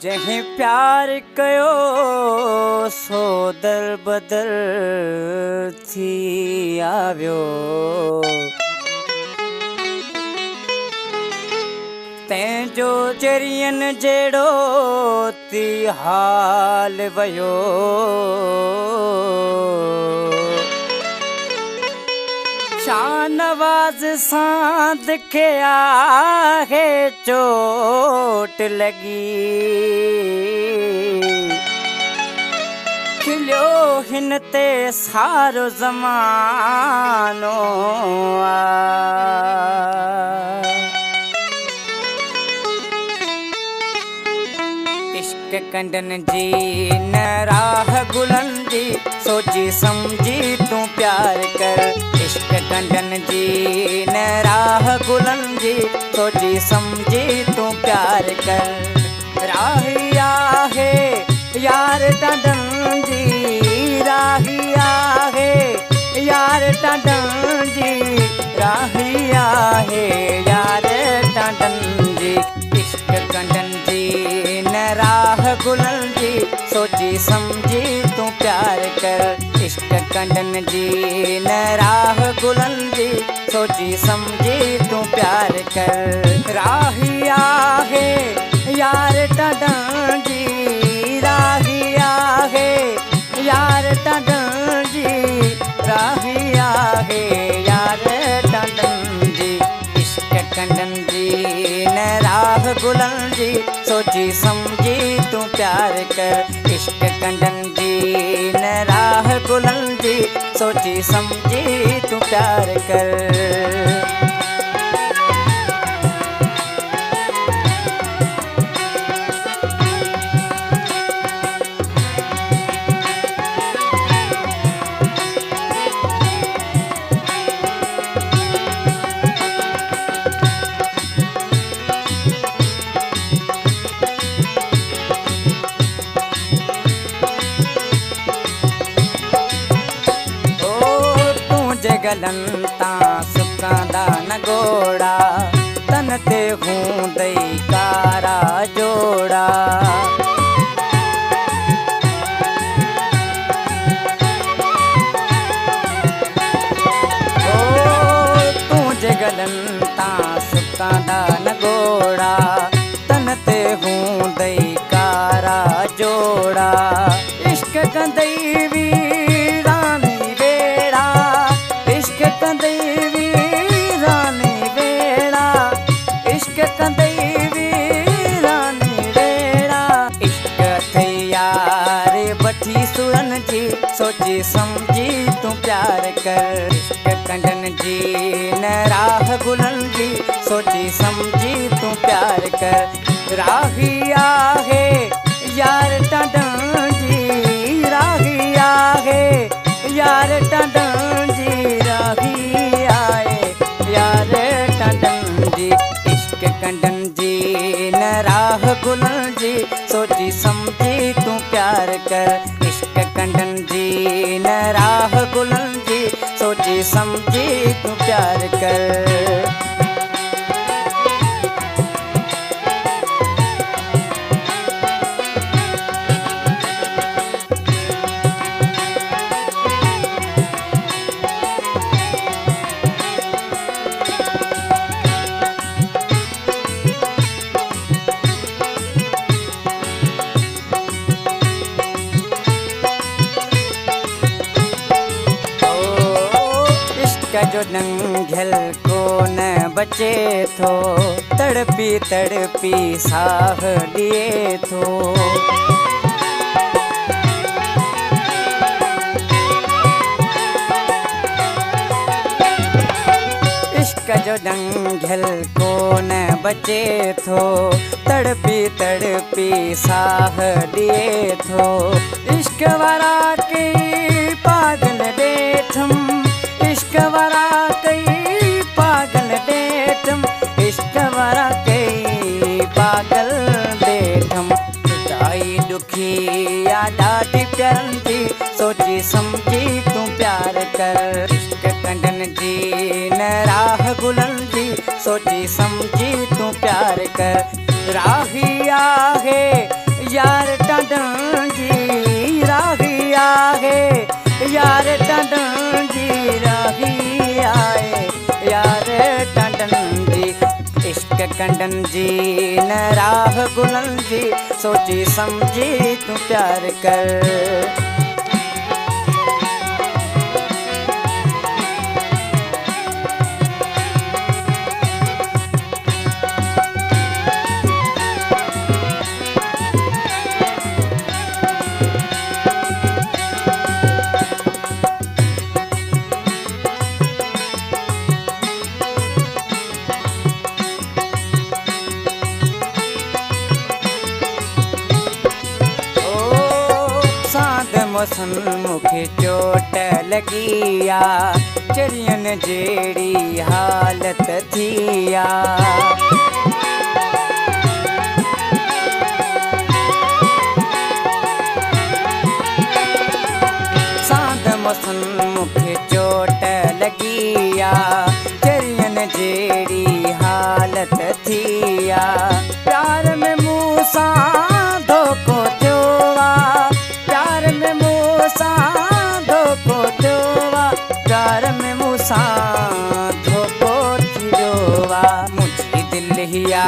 जहीं प्यार कयो सो दर बदर थी आव्यो, तंहिंजो चरियन जहिड़ो थी हाल वयो। शाहनवाज़ सां दिखे आहे चोट लगी, खिलियो हिन ते सारो ज़मानो इश्क कंडन जी न राह गुलन जी, सोची समझी तू प्यार कर। इश्क कंडन जी न राह गुलन जी, सोची समझी तू प्यार कर। राही आहे यार टंडन जी, राही आहे यार टंडन जी, राही आहे यार टंडन जी। इश्क कंडन जी न राह गुलन जी, सोची समझी तू प्यार कर। इश्क कंडन जी न राह गुलन जी, सोची समझी तू प्यार कर। राही आहे यार टंडन जी, राही आहे यार टंडन जी, राही आहे यार टंडन जी। इश्क कंडन जी न राह गुलन जी, सोची समझी तू प्यार कर। इश्क कंडन जी न राह गुलन जी, सोची समझी तू प्यार कर। गलन तां सुकांदा न गोड़ा, तन ते हूं दई कारा जोड़ा। तूं जे गलन तां सुकांदा न गोड़ा, तन ते हूं दई कारा जोड़ा। इश्क कंदई वीरानी वेड़ा, इश्क कंदई वीरानी वेड़ा, इश्क कंदई वीरानी वेड़ा। इश्क थई यार बठी सुरन जी, सोची समझी तू प्यार कर। इश्क कंडन जी न राह गुलन जी, सोची समझी तू प्यार कर। राही आहे यार टंडन जी, राही आहे यार टंडन जी, राही आए यार टंडन जी। इश्क कंडन जी न राह गुलन जी, सोची समझी तू प्यार कर। इश्क कंडन जी न राह गुलन जी, सोची समझी तू प्यार कर। जो नंगल को न बचे थो, तड़पी तड़पी साह दिए थो। इश्क जो नंगल को न बचे थो, तड़पी तड़पी साह दिए थो। इश्क वारा कई पागल ॾेठम, इश्क वारा कई सोची समझी तूं प्यार कर। इश्क कंडन जी न राह गुलन जी, सोची समझी तूं प्यार कर। राही आहे यार टंडन जी, राही आहे यार टंडन जी, राही आए यार टंडन जी। इश्क कंडन जी न राह गुलन जी, सोची समझी तूं प्यार कर। मौसम मुखे चोट लगिया, चरियन जेड़ी हालत थिया। सांद मौसम मुखे चोट लगिया, चरियन जेड़ी हालत थिया। प्यार में मूसा धोखो जोवा, प्यार में मूसा धोखो जोवा, प्यार में मूसा धोखो जोवा। मुझी दिल हिया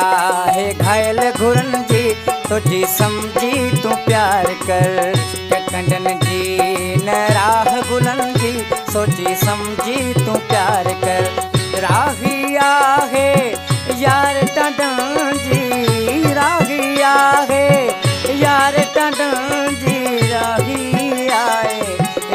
है घायल घुरन जी, तुझी समझी तू प्यार कर। कंडन जी न राह गुलन जी, सोची समझी तू प्यार कर। राही आहे यार टंडन जी, राही आहे यार टंडन जी, राही आए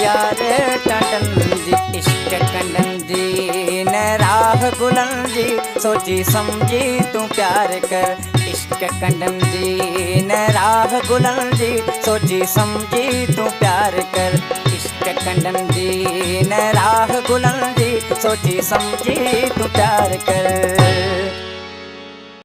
यार टंडन जी। इश्क कंडन जी न राह गुलन जी, सोची समझी तू प्यार कर। इश्क कंडन जी न राह गुलन जी, सोची समझी तू प्यार कर। इश्क कंडन जी न राह गुलन जी, सोची समझी तू प्यार कर।